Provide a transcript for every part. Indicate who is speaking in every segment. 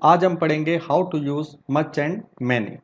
Speaker 1: आज हम पढ़ेंगे how to use much and many.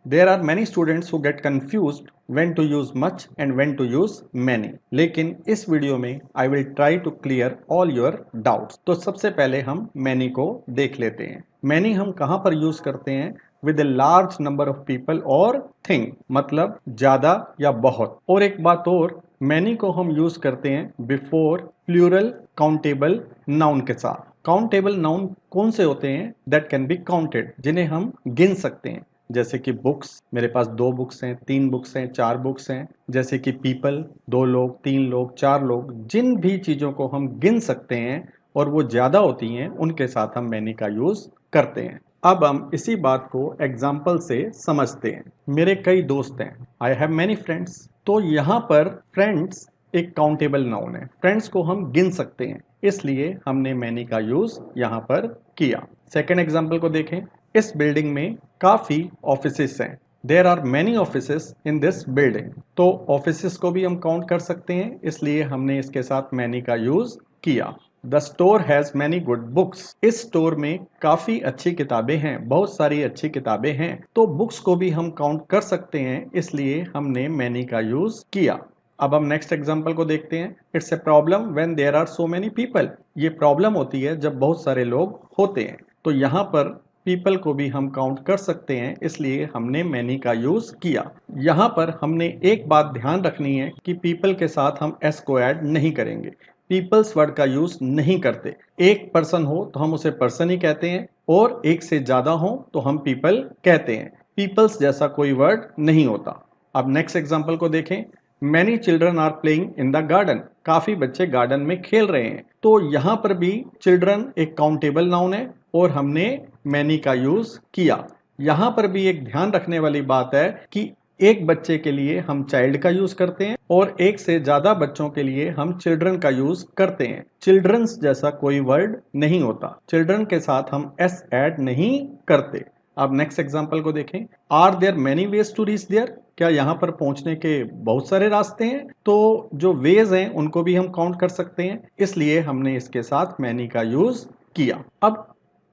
Speaker 1: There are many students who get confused when to use much and when to use many. लेकिन इस video में I will try to clear all your doubts. तो सबसे पहले हम many को देख लेते हैं। मैनी हम कहाँ पर यूज करते हैं? With a large number of people और थिंग, मतलब ज्यादा या बहुत। और एक बात और, मैनी को हम यूज करते हैं बिफोर प्लूरल काउंटेबल नाउन के साथ। काउंटेबल नाउन कौन से होते हैं? दैट कैन बी काउंटेड, जिन्हें हम गिन सकते हैं। जैसे कि बुक्स, मेरे पास 2 बुक्स हैं, 3 बुक्स हैं, 4 बुक्स हैं। जैसे कि पीपल, 2 लोग, 3 लोग, 4 लोग। जिन भी चीजों को हम गिन सकते हैं और वो ज्यादा होती हैं, उनके साथ हम मैनी का यूज करते हैं। अब हम इसी बात को एग्जाम्पल से समझते हैं। मेरे कई दोस्त हैं, आई हैव मैनी फ्रेंड्स। तो यहाँ पर फ्रेंड्स एक काउंटेबल नाउन है। फ्रेंड्स को हम गिन सकते हैं, इसलिए हमने मैनी का यूज यहाँ पर किया। सेकेंड एग्जाम्पल को देखें। इस बिल्डिंग में काफी ऑफिसेस हैं। There are many offices in this building. तो ऑफिसेस को भी हम काउंट कर सकते हैं, इसलिए हमने इसके साथ मैनी का यूज किया। The store has many good books. इस स्टोर में काफी अच्छी किताबें हैं, बहुत सारी अच्छी किताबें हैं। तो बुक्स को भी हम काउंट कर सकते हैं, इसलिए हमने मैनी का यूज किया। अब हम नेक्स्ट एग्जांपल को देखते हैं। It's a problem when there are so many people. ये प्रॉब्लम होती है जब बहुत सारे लोग होते हैं। तो यहाँ पर पीपल को भी हम काउंट कर सकते हैं, इसलिए हमने मैनी का यूज किया। यहाँ पर हमने एक बात ध्यान रखनी है कि पीपल के साथ हम एस को ऐड नहीं करेंगे। पीपल्स वर्ड का यूज नहीं करते। एक पर्सन हो तो हम उसे पर्सन ही कहते हैं, और एक से ज्यादा हो तो हम पीपल कहते हैं। पीपल्स जैसा कोई वर्ड नहीं होता। अब नेक्स्ट एग्जांपल को देखें। Many children are playing in the garden. काफी बच्चे गार्डन में खेल रहे हैं। तो यहाँ पर भी चिल्ड्रन एक काउंटेबल नाउन है और हमने मैनी का यूज किया। यहाँ पर भी एक ध्यान रखने वाली बात है कि एक बच्चे के लिए हम चाइल्ड का यूज करते हैं और एक से ज्यादा बच्चों के लिए हम चिल्ड्रन का यूज करते हैं। चिल्ड्रंस जैसा कोई वर्ड नहीं होता। चिल्ड्रन के साथ हम एस ऐड नहीं करते। अब नेक्स्ट एग्जांपल को देखें। Are there many ways to reach there. क्या यहाँ पर पहुंचने के बहुत सारे रास्ते हैं? तो जो वेज हैं उनको भी हम काउंट कर सकते हैं, इसलिए हमने इसके साथ मैनी का यूज किया। अब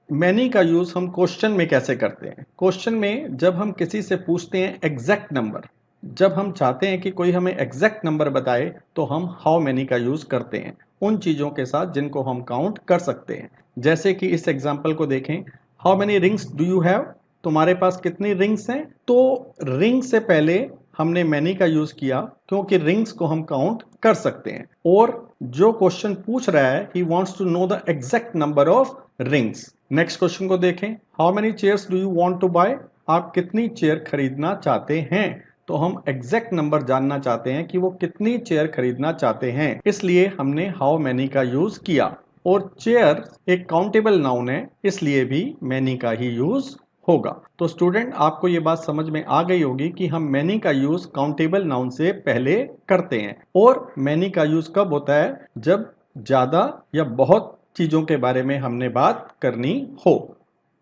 Speaker 1: मैनी का यूज हम क्वेश्चन में कैसे करते हैं? क्वेश्चन में जब हम किसी से पूछते हैं एग्जैक्ट नंबर, जब हम चाहते हैं कि कोई हमें एग्जैक्ट नंबर बताए, तो हम हाउ मैनी का यूज करते हैं उन चीजों के साथ जिनको हम काउंट कर सकते हैं। जैसे कि इस एग्जांपल को देखें। How many rings do you have. तुम्हारे पास कितनी रिंग्स हैं? तो रिंग से पहले हमने मैनी का यूज किया, क्योंकि रिंग्स को हम काउंट कर सकते हैं। और जो क्वेश्चन पूछ रहा है, he wants to know the exact number of rings. Next question को देखें। How many chairs do you want to buy. आप कितनी चेयर खरीदना चाहते हैं? तो हम एग्जैक्ट नंबर जानना चाहते हैं कि वो कितनी चेयर खरीदना चाहते हैं, इसलिए हमने हाउ मैनी का यूज किया। और चेयर एक काउंटेबल नाउन है, इसलिए भी मैनी का ही यूज होगा। तो स्टूडेंट, आपको ये बात समझ में आ गई होगी कि हम मैनी का यूज काउंटेबल नाउन से पहले करते हैं। और मैनी का यूज कब होता है? जब ज्यादा या बहुत चीजों के बारे में हमने बात करनी हो।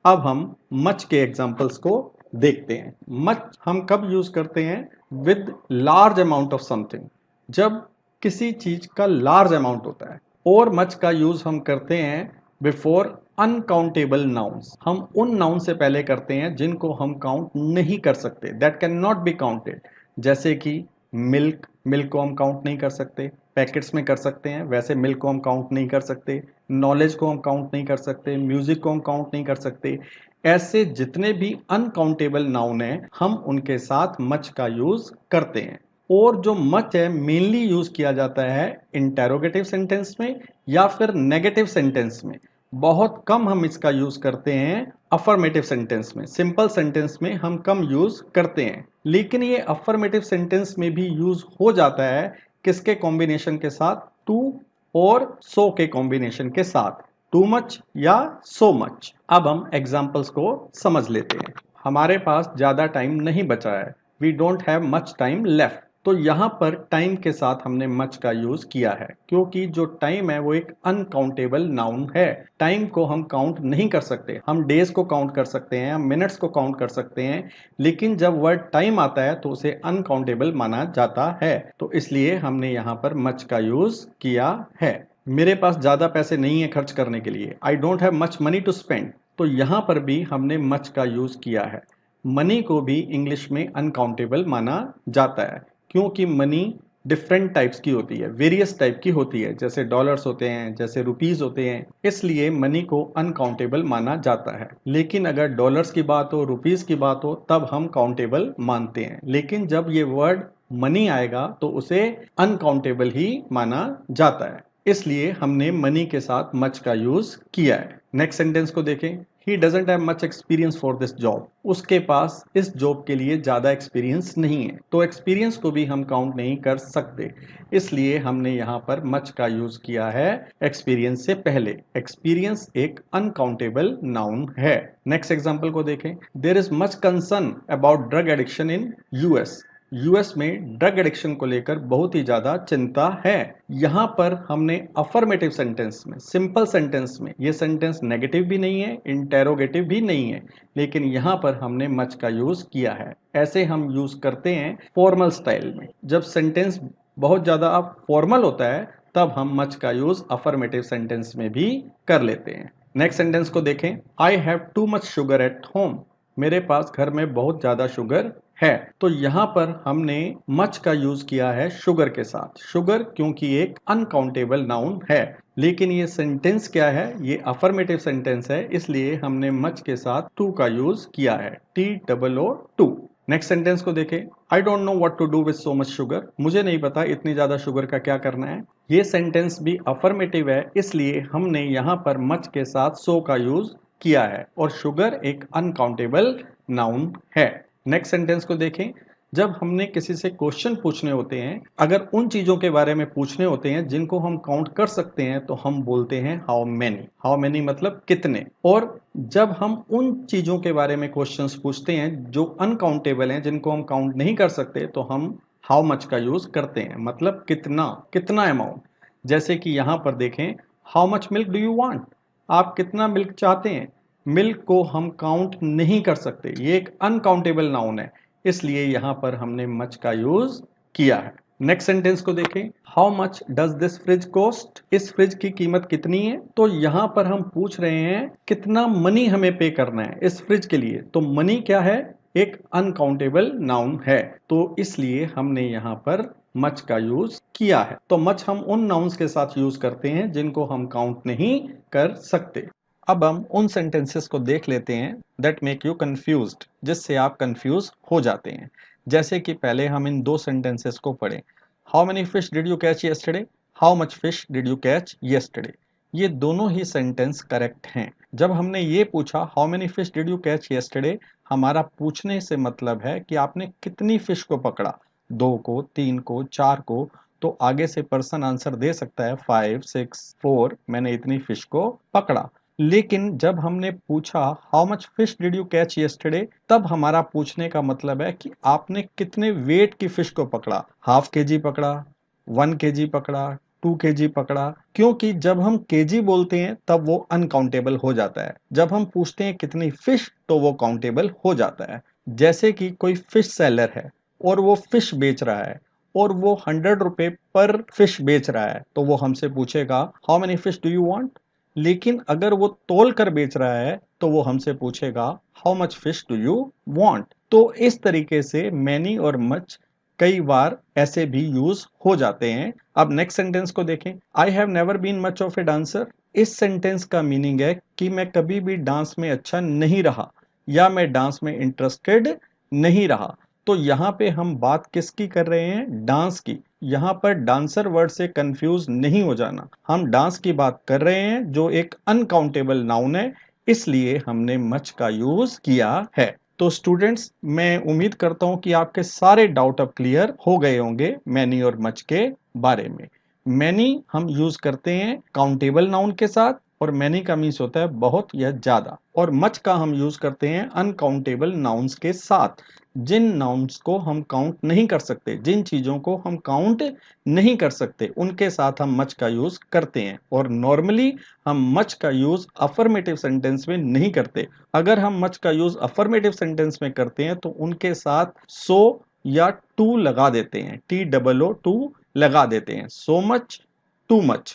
Speaker 1: अब हम मच के एग्जाम्पल्स को देखते हैं। मच हम कब यूज करते हैं? With large amount of something, जब किसी चीज का लार्ज अमाउंट होता है। और मच का यूज हम करते हैं बिफोर अनकाउंटेबल नाउन्स। हम उन नाउन से पहले करते हैं जिनको हम काउंट नहीं कर सकते, that can not be counted. जैसे कि मिल्क, मिल्क को हम काउंट नहीं कर सकते। पैकेट्स में कर सकते हैं, वैसे मिल्क को हम काउंट नहीं कर सकते। नॉलेज को हम काउंट नहीं कर सकते। म्यूजिक को हम काउंट नहीं कर सकते। ऐसे जितने भी अनकाउंटेबल नाउन हैं, हम उनके साथ मच का यूज करते हैं। और जो मच है मेनली यूज किया जाता है इंटेरोगेटिव सेंटेंस में या फिर नेगेटिव सेंटेंस में। बहुत कम हम इसका यूज करते हैं अफर्मेटिव सेंटेंस में। सिंपल सेंटेंस में हम कम यूज करते हैं, लेकिन ये अफर्मेटिव सेंटेंस में भी यूज हो जाता है। किसके कॉम्बिनेशन के साथ? टू और सो के कॉम्बिनेशन के साथ। टू मच या सो मच। अब हम एग्जाम्पल्स को समझ लेते हैं। हमारे पास ज्यादा टाइम नहीं बचा है। We don't have much time left. तो यहाँ पर टाइम के साथ हमने मच का यूज किया है, क्योंकि जो टाइम है वो एक अनकाउंटेबल नाउन है। टाइम को हम काउंट नहीं कर सकते। हम डेज को काउंट कर सकते हैं, हम मिनट्स को काउंट कर सकते हैं, लेकिन जब वर्ड टाइम आता है तो उसे अनकाउंटेबल माना जाता है। तो इसलिए हमने यहाँ पर मच का यूज किया है। मेरे पास ज्यादा पैसे नहीं है खर्च करने के लिए। I don't have much money to spend. तो यहाँ पर भी हमने मच का यूज किया है। मनी को भी इंग्लिश में अनकाउंटेबल माना जाता है, क्योंकि मनी डिफरेंट टाइप्स की होती है, वेरियस टाइप की होती है, जैसे डॉलर्स होते हैं, जैसे रुपीस होते हैं, इसलिए मनी को अनकाउंटेबल माना जाता है। लेकिन अगर डॉलर्स की बात हो, रुपीस की बात हो, तब हम काउंटेबल मानते हैं। लेकिन जब ये वर्ड मनी आएगा तो उसे अनकाउंटेबल ही माना जाता है, इसलिए हमने मनी के साथ मच का यूज किया है। नेक्स्ट सेंटेंस को देखें। He doesn't have much experience for this job. उसके पास इस जॉब के लिए ज़्यादा एक्सपीरियंस नहीं है, तो एक्सपीरियंस को भी हम काउंट नहीं कर सकते, इसलिए हमने यहाँ पर मच का यूज किया है एक्सपीरियंस से पहले। एक्सपीरियंस एक अनकाउंटेबल नाउन है। नेक्स्ट एग्जाम्पल को देखें। There is much concern about drug addiction in US. US में ड्रग एडिक्शन को लेकर बहुत ही ज्यादा चिंता है। यहाँ पर हमने अफर्मेटिव सेंटेंस में, सिंपल सेंटेंस में, ये सेंटेंस नेगेटिव भी नहीं है, इंटेरोगेटिव भी नहीं है, लेकिन यहाँ पर हमने मच का यूज किया है। ऐसे हम यूज करते हैं फॉर्मल स्टाइल में। जब सेंटेंस बहुत ज्यादा फॉर्मल होता है तब हम मच का यूज अफर्मेटिव सेंटेंस में भी कर लेते हैं। नेक्स्ट सेंटेंस को देखें। I have too much sugar at home. मेरे पास घर में बहुत ज्यादा शुगर है। तो यहाँ पर हमने मच का यूज किया है शुगर के साथ। शुगर क्योंकि एक अनकाउंटेबल नाउन है, लेकिन ये सेंटेंस क्या है, ये अफर्मेटिव सेंटेंस है, इसलिए हमने मच के साथ टू का यूज किया है, TOO। नेक्स्ट सेंटेंस को देखें। I don't know what to do with so much sugar. मुझे नहीं पता इतनी ज्यादा शुगर का क्या करना है। ये सेंटेंस भी अफर्मेटिव है, इसलिए हमने यहाँ पर मच के साथ सो का यूज किया है, और शुगर एक अनकाउंटेबल नाउन है। नेक्स्ट सेंटेंस को देखें। जब हमने किसी से क्वेश्चन पूछने होते हैं, अगर उन चीजों के बारे में पूछने होते हैं जिनको हम काउंट कर सकते हैं, तो हम बोलते हैं हाउ मेनी। हाउ मेनी मतलब कितने। और जब हम उन चीजों के बारे में क्वेश्चंस पूछते हैं जो अनकाउंटेबल हैं, जिनको हम काउंट नहीं कर सकते, तो हम हाउ मच का यूज करते हैं, मतलब कितना, कितना अमाउंट। जैसे कि यहाँ पर देखें। How much milk do you want. आप कितना मिल्क चाहते हैं। मिल्क को हम काउंट नहीं कर सकते, ये एक अनकाउंटेबल नाउन है, इसलिए यहां पर हमने मच का यूज किया है। नेक्स्ट सेंटेंस को देखें। How much does this fridge cost. इस फ्रिज की कीमत कितनी है। तो यहां पर हम पूछ रहे हैं कितना मनी हमें पे करना है इस फ्रिज के लिए। तो मनी क्या है, एक अनकाउंटेबल नाउन है, तो इसलिए हमने यहां पर मच का यूज किया है। तो मच हम उन नाउन्स के साथ यूज करते हैं जिनको हम काउंट नहीं कर सकते। अब हम उन सेंटेंसेस को देख लेते हैं दैट मेक यू कंफ्यूज्ड, जिससे आप कंफ्यूज हो जाते हैं। जैसे कि पहले हम इन दो सेंटेंसेस को पढ़ें। How many fish did you catch yesterday. How much fish did you catch yesterday. ये दोनों ही सेंटेंस करेक्ट हैं। जब हमने ये पूछा how many fish did you catch yesterday, हमारा पूछने से मतलब है कि आपने कितनी फिश को पकड़ा, 2 को, 3 को, 4 को। तो आगे से पर्सन आंसर दे सकता है 5, 6, 4, मैंने इतनी फिश को पकड़ा। लेकिन जब हमने पूछा how much fish did you catch yesterday, तब हमारा पूछने का मतलब है कि आपने कितने वेट की फिश को पकड़ा। ½ kg पकड़ा, 1 kg पकड़ा, 2 kg पकड़ा। क्योंकि जब हम केजी बोलते हैं तब वो अनकाउंटेबल हो जाता है, जब हम पूछते हैं कितनी फिश तो वो काउंटेबल हो जाता है। जैसे कि कोई फिश सेलर है और वो फिश बेच रहा है, और वो 100 रुपए पर फिश बेच रहा है, तो वो हमसे पूछेगा how many fish do you want. लेकिन अगर वो तोल कर बेच रहा है तो वो हमसे पूछेगा how much fish do you want. तो इस तरीके से मैनी और मच कई बार ऐसे भी यूज हो जाते हैं। अब नेक्स्ट सेंटेंस को देखें। I have never been much of a dancer. इस सेंटेंस का मीनिंग है कि मैं कभी भी डांस में अच्छा नहीं रहा, या मैं डांस में इंटरेस्टेड नहीं रहा। तो यहाँ पे हम बात किसकी कर रहे हैं, डांस की। यहाँ पर डांसर वर्ड से कंफ्यूज नहीं हो जाना, हम डांस की बात कर रहे हैं जो एक अनकाउंटेबल नाउन है, इसलिए हमने मच का यूज किया है। तो स्टूडेंट्स, मैं उम्मीद करता हूं कि आपके सारे डाउट अब क्लियर हो गए होंगे मैनी और मच के बारे में। मैनी हम यूज करते हैं काउंटेबल नाउन के साथ, और मैनी का मीन्स होता है बहुत या ज्यादा। और मच का हम यूज करते हैं अनकाउंटेबल नाउन्स के साथ, जिन नाउन्स को हम काउंट नहीं कर सकते, जिन चीजों को हम काउंट नहीं कर सकते, उनके साथ हम मच का यूज करते हैं। और नॉर्मली हम मच का यूज अफर्मेटिव सेंटेंस में नहीं करते। अगर हम मच का यूज अफर्मेटिव सेंटेंस में करते हैं तो उनके साथ सो या टू लगा देते हैं, TOO लगा देते हैं। So much, too much.